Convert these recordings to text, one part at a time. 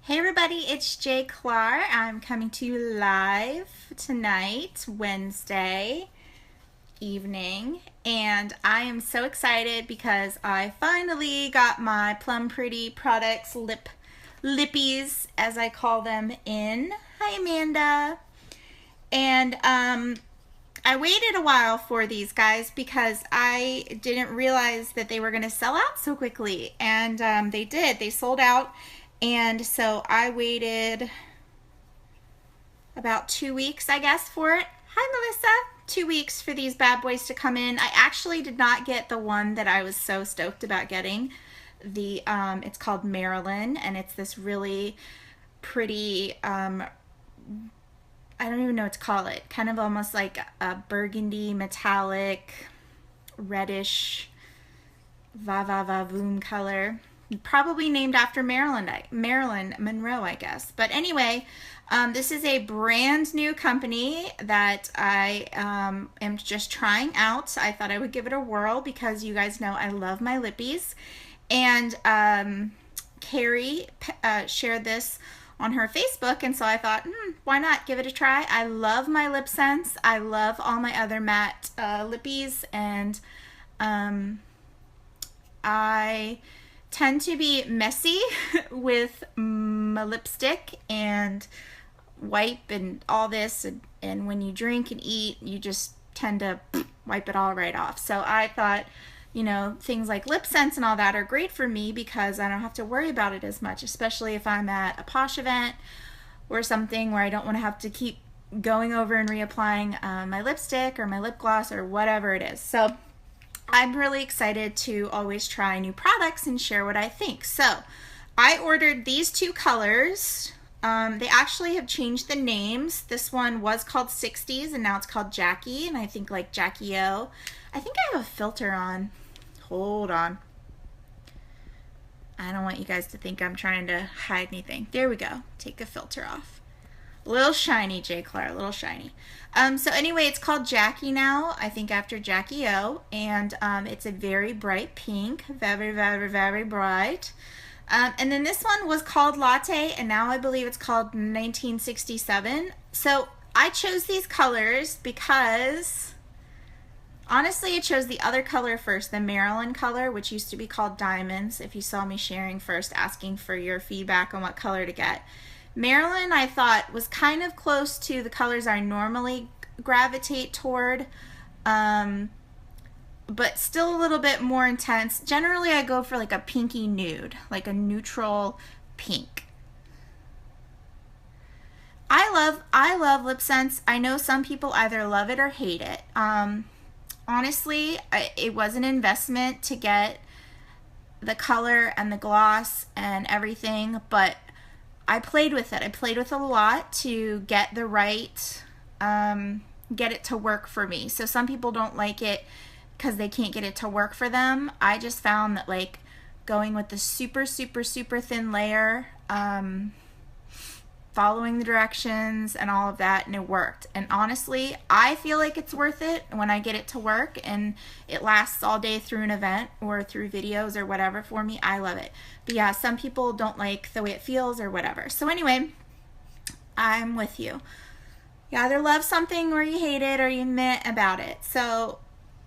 Hey everybody, it's Jay Clar. I'm coming to you live tonight, Wednesday evening, and I am so excited because I finally got my Plum Pretty products, Lippies as I call them, in. Hi Amanda. And I waited a while for these guys because I didn't realize that they were going to sell out so quickly. And they did. They sold out. And so I waited about 2 weeks, I guess, for it. Hi, Melissa. 2 weeks for these bad boys to come in. I actually did not get the one that I was so stoked about getting. It's called Marilyn, and it's this really pretty I don't even know what to call it. Kind of almost like a burgundy, metallic, reddish, va-va-va-voom color. Probably named after Marilyn Monroe, I guess. But anyway, this is a brand new company that I am just trying out. I thought I would give it a whirl because you guys know I love my Lippies. And Carrie shared this on her Facebook, and so I thought, why not give it a try? I love my lip scents. I love all my other matte Lippies, and I tend to be messy with my lipstick and wipe and all this, and when you drink and eat, you just tend to wipe it all right off. So I thought, things like lip scents and all that are great for me because I don't have to worry about it as much, especially if I'm at a posh event or something where I don't want to have to keep going over and reapplying my lipstick or my lip gloss or whatever it is. So I'm really excited to always try new products and share what I think. So I ordered these two colors. They actually have changed the names. This one was called 60s and now it's called Jackie, and I think like Jackie O. I think I have a filter on. Hold on. I don't want you guys to think I'm trying to hide anything. There we go. Take the filter off. A little shiny, J. Clar, a little shiny. So anyway, it's called Jackie now, I think after Jackie O, and it's a very bright pink, very, very, very bright. And then this one was called Latte, and now I believe it's called 1967. So I chose these colors because, honestly, I chose the other color first, the Maryland color, which used to be called Diamonds, if you saw me sharing first, asking for your feedback on what color to get. Maryland, I thought, was kind of close to the colors I normally gravitate toward, but still a little bit more intense. Generally, I go for like a pinky nude, like a neutral pink. I love lip scents. I know some people either love it or hate it. Honestly, it was an investment to get the color and the gloss and everything, but I played with it. I played with it a lot to get the right, get it to work for me. So some people don't like it because they can't get it to work for them. I just found that like going with the super, super, super thin layer, following the directions and all of that, and it worked. And honestly, I feel like it's worth it when I get it to work and it lasts all day through an event or through videos or whatever for me. I love it. But yeah, some people don't like the way it feels or whatever. So anyway, I'm with you. You either love something or you hate it or you meh about it. So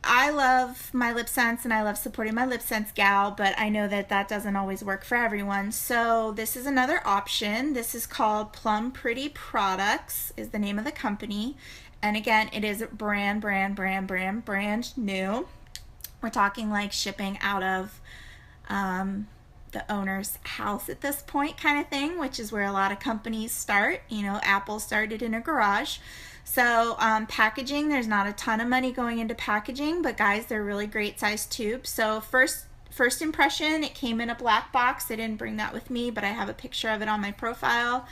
I love my lip scents and I love supporting my lip scents gal, but I know that that doesn't always work for everyone. So this is another option. This is called Plum Pretty Products is the name of the company. And again, it is brand new. We're talking like shipping out of the owner's house at this point kind of thing, which is where a lot of companies start. Apple started in a garage. So packaging, there's not a ton of money going into packaging, but guys, they're really great size tubes. So first impression, it came in a black box. I didn't bring that with me, but I have a picture of it on my profile.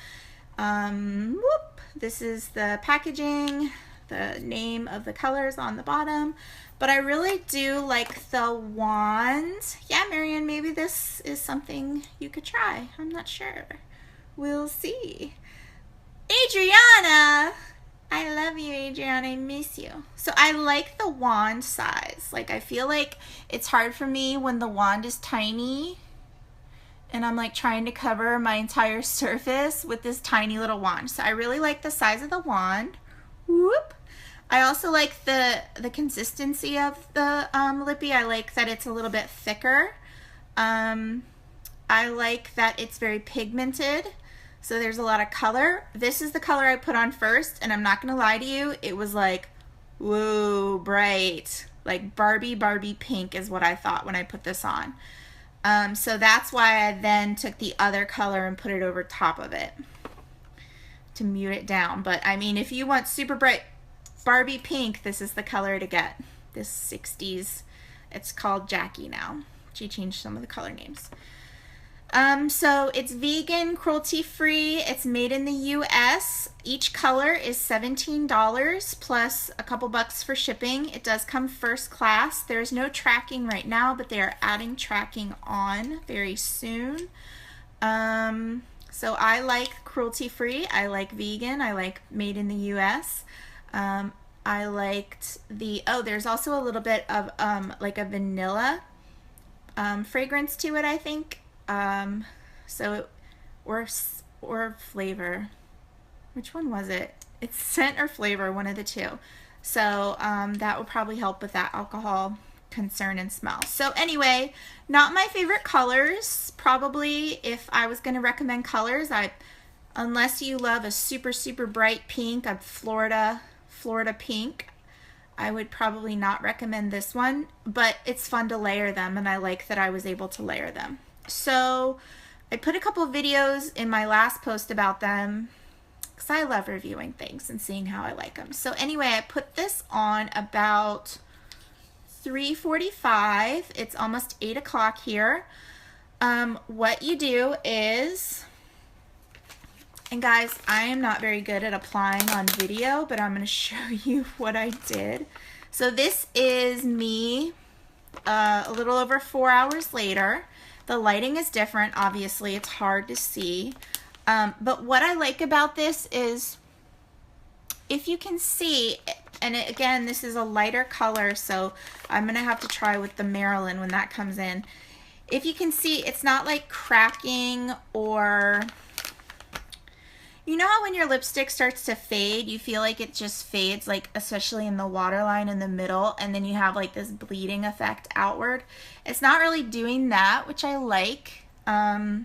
This is the packaging, the name of the colors on the bottom. But I really do like the wand. Yeah, Marianne, maybe this is something you could try. I'm not sure. We'll see. Adriana! I love you, Adriana. I miss you. So I like the wand size. Like, I feel like it's hard for me when the wand is tiny and I'm like trying to cover my entire surface with this tiny little wand. So I really like the size of the wand. Whoop. I also like the consistency of the lippy. I like that it's a little bit thicker. I like that it's very pigmented, so there's a lot of color. This is the color I put on first, and I'm not gonna lie to you, it was like, whoa, bright. Like Barbie pink is what I thought when I put this on. So that's why I then took the other color and put it over top of it to mute it down. But I mean, if you want super bright Barbie pink, this is the color to get. This 60s, it's called Jackie now. She changed some of the color names. So it's vegan, cruelty-free. It's made in the US. Each color is $17 plus a couple bucks for shipping. It does come first class. There's no tracking right now, but they are adding tracking on very soon. So I like cruelty-free. I like vegan. I like made in the US. I liked the, oh, there's also a little bit of like a vanilla fragrance to it, I think. Or flavor. Which one was it? It's scent or flavor, one of the two. So that would probably help with that alcohol concern and smell. So anyway, not my favorite colors. Probably if I was going to recommend colors, unless you love a super bright pink, a Florida pink, I would probably not recommend this one, but it's fun to layer them, and I like that I was able to layer them. So I put a couple of videos in my last post about them because I love reviewing things and seeing how I like them. So anyway, I put this on about 3:45. It's almost 8 o'clock here. What you do is, and guys, I am not very good at applying on video, but I'm going to show you what I did. So this is me a little over 4 hours later. The lighting is different, obviously, it's hard to see. But what I like about this is, if you can see, and again, this is a lighter color, so I'm gonna have to try with the Marilyn when that comes in. If you can see, it's not like cracking, or, you know how when your lipstick starts to fade, you feel like it just fades, like especially in the waterline in the middle, and then you have like this bleeding effect outward. It's not really doing that, which I like. But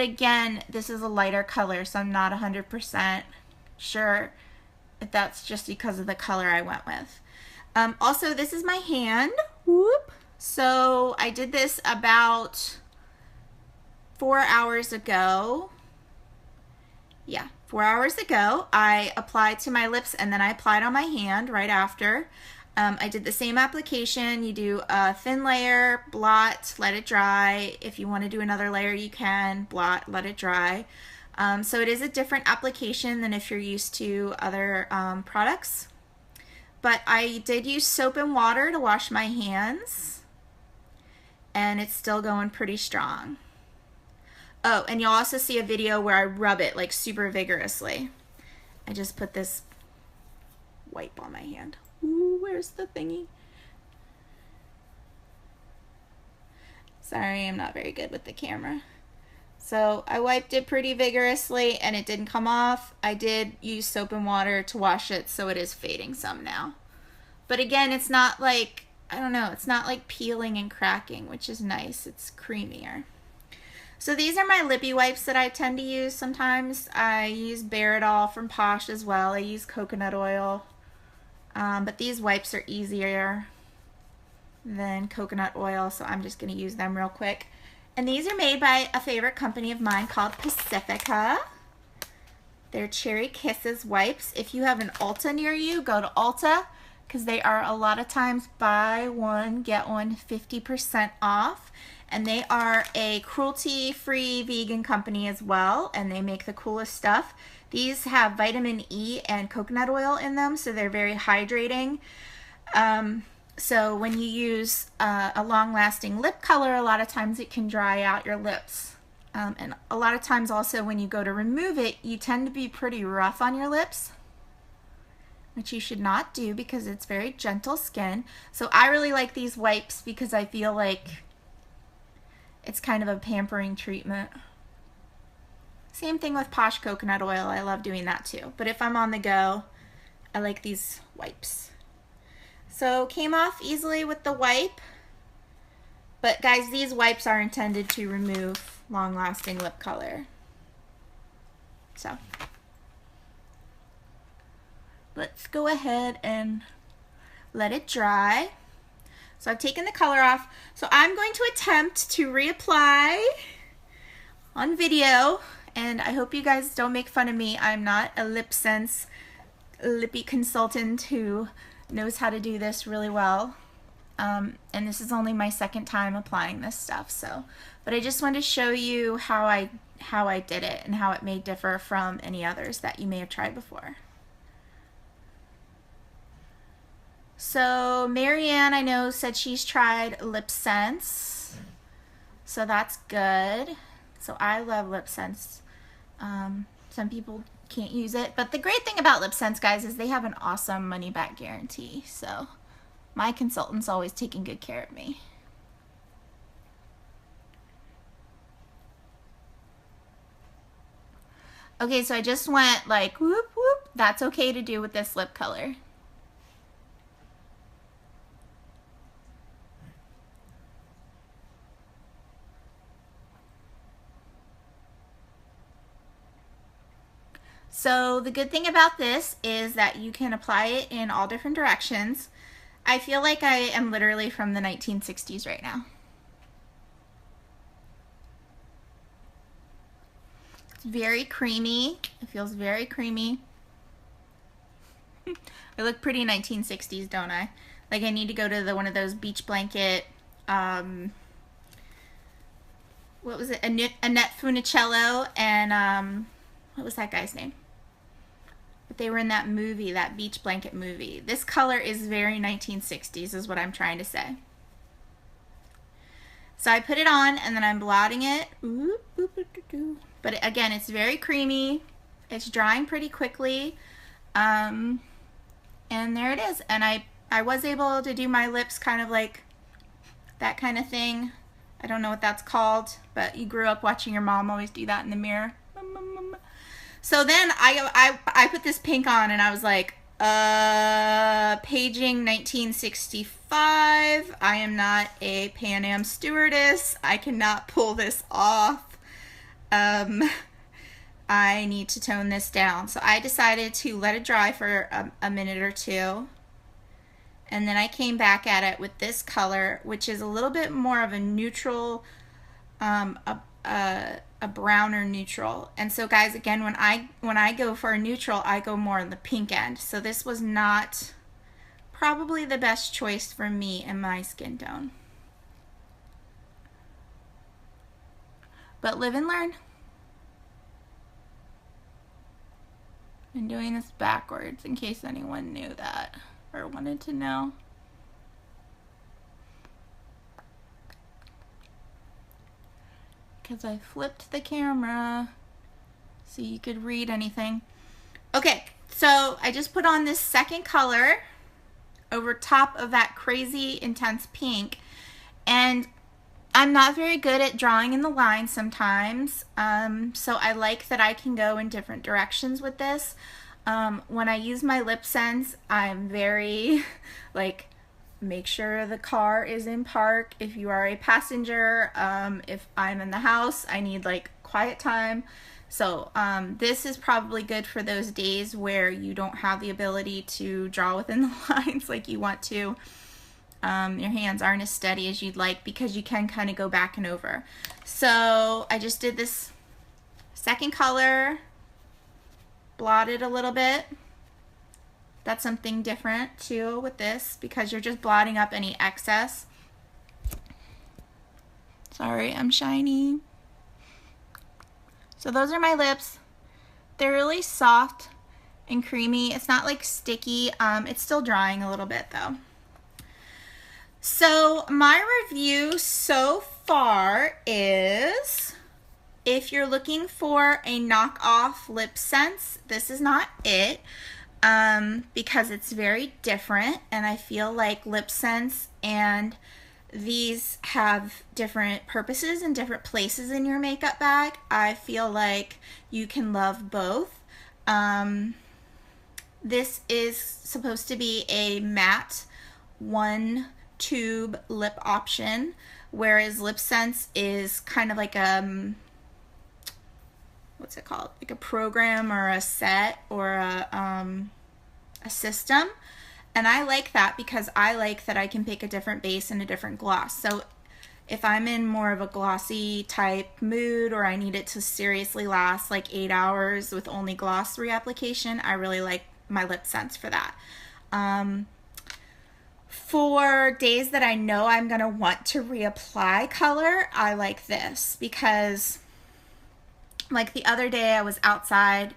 again, this is a lighter color, so I'm not 100% sure if that's just because of the color I went with. Also, this is my hand. Whoop. So I did this about 4 hours ago. Yeah, 4 hours ago. I applied to my lips, and then I applied on my hand right after. I did the same application. You do a thin layer, blot, let it dry. If you want to do another layer, you can blot, let it dry. So it is a different application than if you're used to other products. But I did use soap and water to wash my hands, and it's still going pretty strong. Oh, and you'll also see a video where I rub it like super vigorously. I just put this wipe on my hand. Ooh, where's the thingy? Sorry, I'm not very good with the camera. So I wiped it pretty vigorously and it didn't come off. I did use soap and water to wash it, so it is fading some now. But again, it's not like, I don't know, it's not like peeling and cracking, which is nice. It's creamier. So these are my lippy wipes that I tend to use sometimes. I use Baradol from Posh as well. I use coconut oil. But these wipes are easier than coconut oil, so I'm just going to use them real quick. And these are made by a favorite company of mine called Pacifica. They're Cherry Kisses wipes. If you have an Ulta near you, go to Ulta, because they are a lot of times buy one, get one 50% off. And they are a cruelty-free vegan company as well, and they make the coolest stuff. These have vitamin E and coconut oil in them, so they're very hydrating. So when you use a long-lasting lip color, a lot of times it can dry out your lips. And a lot of times also when you go to remove it, you tend to be pretty rough on your lips, which you should not do because it's very gentle skin. So I really like these wipes because I feel like It's kind of a pampering treatment. Same thing with Posh coconut oil. I love doing that too. But if I'm on the go, I like these wipes. So came off easily with the wipe. But guys, these wipes are intended to remove long-lasting lip color. So let's go ahead and let it dry. So I've taken the color off. So I'm going to attempt to reapply on video, and I hope you guys don't make fun of me. I'm not a LipSense lippy consultant who knows how to do this really well. And this is only my second time applying this stuff, so, but I just wanted to show you how I did it and how it may differ from any others that you may have tried before. So Marianne, I know, said she's tried LipSense, so that's good. So I love LipSense. Some people can't use it, but the great thing about LipSense, guys, is they have an awesome money-back guarantee. So my consultant's always taking good care of me. Okay, so I just went like whoop whoop. That's okay to do with this lip color. So the good thing about this is that you can apply it in all different directions. I feel like I am literally from the 1960s right now. It's very creamy. It feels very creamy. I look pretty 1960s, don't I? Like I need to go to one of those beach blanket, what was it? Annette Funicello and what was that guy's name? But they were in that movie, that beach blanket movie. This color is very 1960s is what I'm trying to say. So I put it on and then I'm blotting it. But again, it's very creamy. It's drying pretty quickly. And there it is. And I was able to do my lips kind of like that kind of thing. I don't know what that's called, but you grew up watching your mom always do that in the mirror. So then I put this pink on and I was like, paging 1965. I am not a Pan Am stewardess. I cannot pull this off. I need to tone this down. So I decided to let it dry for a minute or two. And then I came back at it with this color, which is a little bit more of a neutral, a browner neutral. And so guys, again, when I go for a neutral, I go more on the pink end. So this was not probably the best choice for me and my skin tone. But live and learn. I'm doing this backwards in case anyone knew that or wanted to know. Because I flipped the camera so you could read anything. Okay, so I just put on this second color over top of that crazy intense pink, and I'm not very good at drawing in the line sometimes, so I like that I can go in different directions with this. When I use my LipSense, I'm very like, make sure the car is in park. If you are a passenger, if I'm in the house, I need like quiet time. So this is probably good for those days where you don't have the ability to draw within the lines like you want to. Your hands aren't as steady as you'd like because you can kind of go back and over. So I just did this second color, blotted a little bit. That's something different too with this because you're just blotting up any excess. Sorry, I'm shiny. So those are my lips. They're really soft and creamy. It's not like sticky. It's still drying a little bit though. So my review so far is, if you're looking for a knockoff LipSense, this is not it. Because it's very different, and I feel like LipSense and these have different purposes and different places in your makeup bag. I feel like you can love both. This is supposed to be a matte one tube lip option, whereas Lip Sense is kind of like what's it called? Like a program or a set or a system. And I like that because I like that I can pick a different base and a different gloss. So if I'm in more of a glossy type mood, or I need it to seriously last like 8 hours with only gloss reapplication, I really like my Lip Sense for that. For days that I know I'm going to want to reapply color, I like this, because like the other day I was outside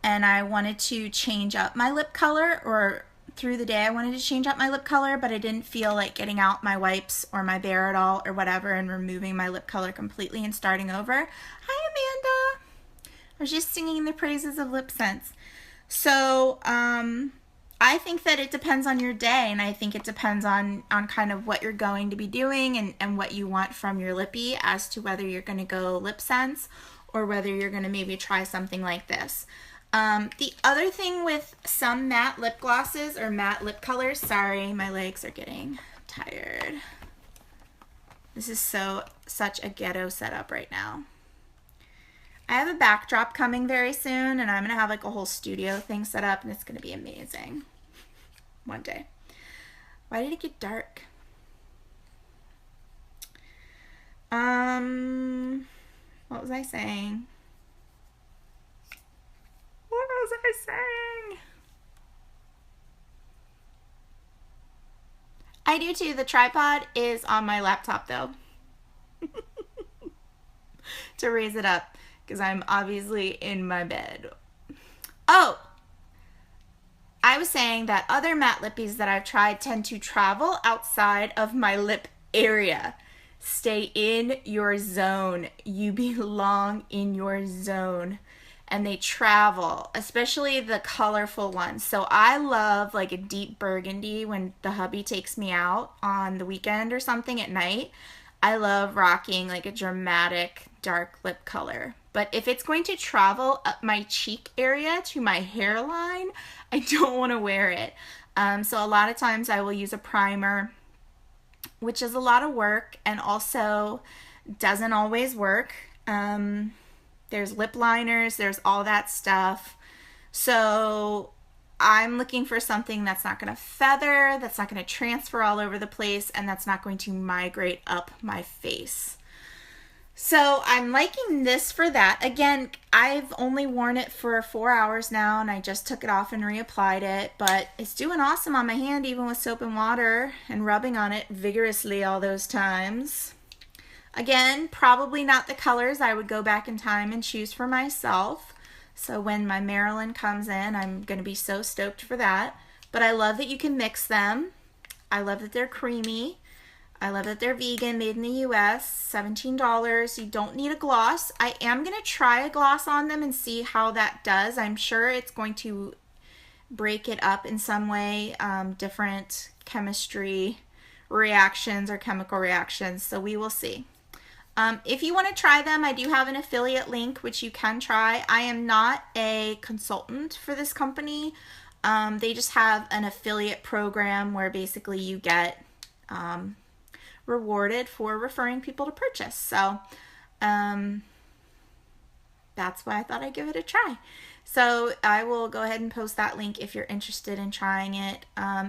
and I wanted to change up my lip color, or through the day I wanted to change up my lip color, but I didn't feel like getting out my wipes or my Bare It All or whatever and removing my lip color completely and starting over. Hi, Amanda. I was just singing the praises of Lip Sense. So I think that it depends on your day, and I think it depends on kind of what you're going to be doing and what you want from your lippy as to whether you're going to go Lip Sense or whether you're going to maybe try something like this. The other thing with some matte lip glosses or matte lip colors, sorry, my legs are getting tired. This is such a ghetto setup right now. I have a backdrop coming very soon, and I'm going to have like a whole studio thing set up, and it's going to be amazing one day. Why did it get dark? What was I saying? What was I saying? I do too. The tripod is on my laptop though. To raise it up, because I'm obviously in my bed. Oh! I was saying that other matte lippies that I've tried tend to travel outside of my lip area. Stay in your zone. You belong in your zone. And they travel, especially the colorful ones. So I love like a deep burgundy when the hubby takes me out on the weekend or something at night. I love rocking like a dramatic dark lip color. But if it's going to travel up my cheek area to my hairline, I don't want to wear it. So a lot of times I will use a primer, which is a lot of work and also doesn't always work. There's lip liners, there's all that stuff. So I'm looking for something that's not going to feather, that's not going to transfer all over the place, and that's not going to migrate up my face. So I'm liking this for that. Again, I've only worn it for 4 hours now, and I just took it off and reapplied it, but it's doing awesome on my hand, even with soap and water and rubbing on it vigorously all those times. Again, probably not the colors I would go back in time and choose for myself. So when my Marilyn comes in, I'm going to be so stoked for that. But I love that you can mix them. I love that they're creamy. I love that they're vegan, made in the US, $17. You don't need a gloss. I am going to try a gloss on them and see how that does. I'm sure it's going to break it up in some way, different chemistry reactions or chemical reactions. So we will see. If you want to try them, I do have an affiliate link, which you can try. I am not a consultant for this company. They just have an affiliate program where basically you get rewarded for referring people to purchase. So that's why I thought I'd give it a try. So I will go ahead and post that link if you're interested in trying it.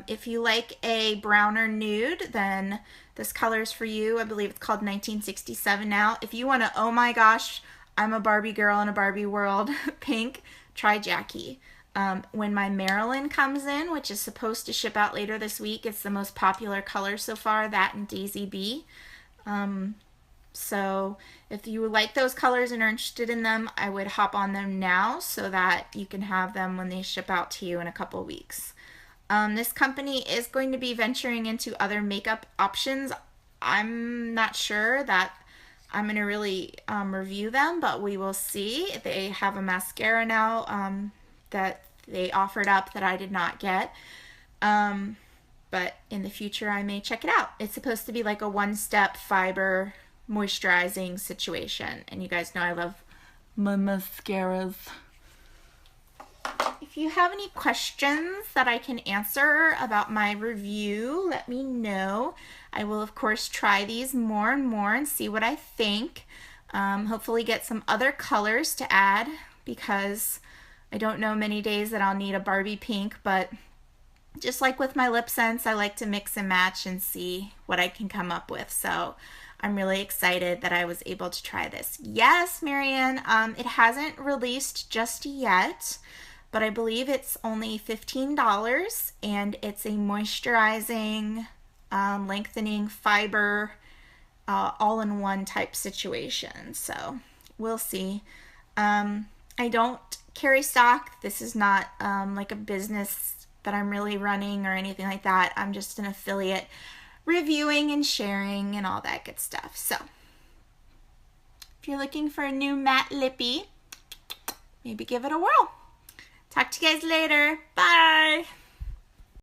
If you like a browner nude, then this color is for you. I believe it's called 1967 now. If you want to, oh my gosh, I'm a Barbie girl in a Barbie world pink, try Jackie. When my Marilyn comes in, which is supposed to ship out later this week, it's the most popular color so far, that and Daisy B. So if you like those colors and are interested in them, I would hop on them now so that you can have them when they ship out to you in a couple weeks. This company is going to be venturing into other makeup options. I'm not sure that I'm going to really review them, but we will see. They have a mascara now that they offered up that I did not get. but in the future I may check it out. It's supposed to be like a one-step fiber moisturizing situation, and you guys know I love my mascaras. If you have any questions that I can answer about my review, let me know. I will, of course, try these more and more and see what I think. Hopefully get some other colors to add, because I don't know many days that I'll need a Barbie pink, but just like with my lip scents, I like to mix and match and see what I can come up with. So I'm really excited that I was able to try this. Yes, Marianne, it hasn't released just yet, but I believe it's only $15, and it's a moisturizing, lengthening fiber, all-in-one type situation. So we'll see. I don't carry stock. This is not like a business that I'm really running or anything like that. I'm just an affiliate reviewing and sharing and all that good stuff. So if you're looking for a new matte lippy, maybe give it a whirl. Talk to you guys later. Bye.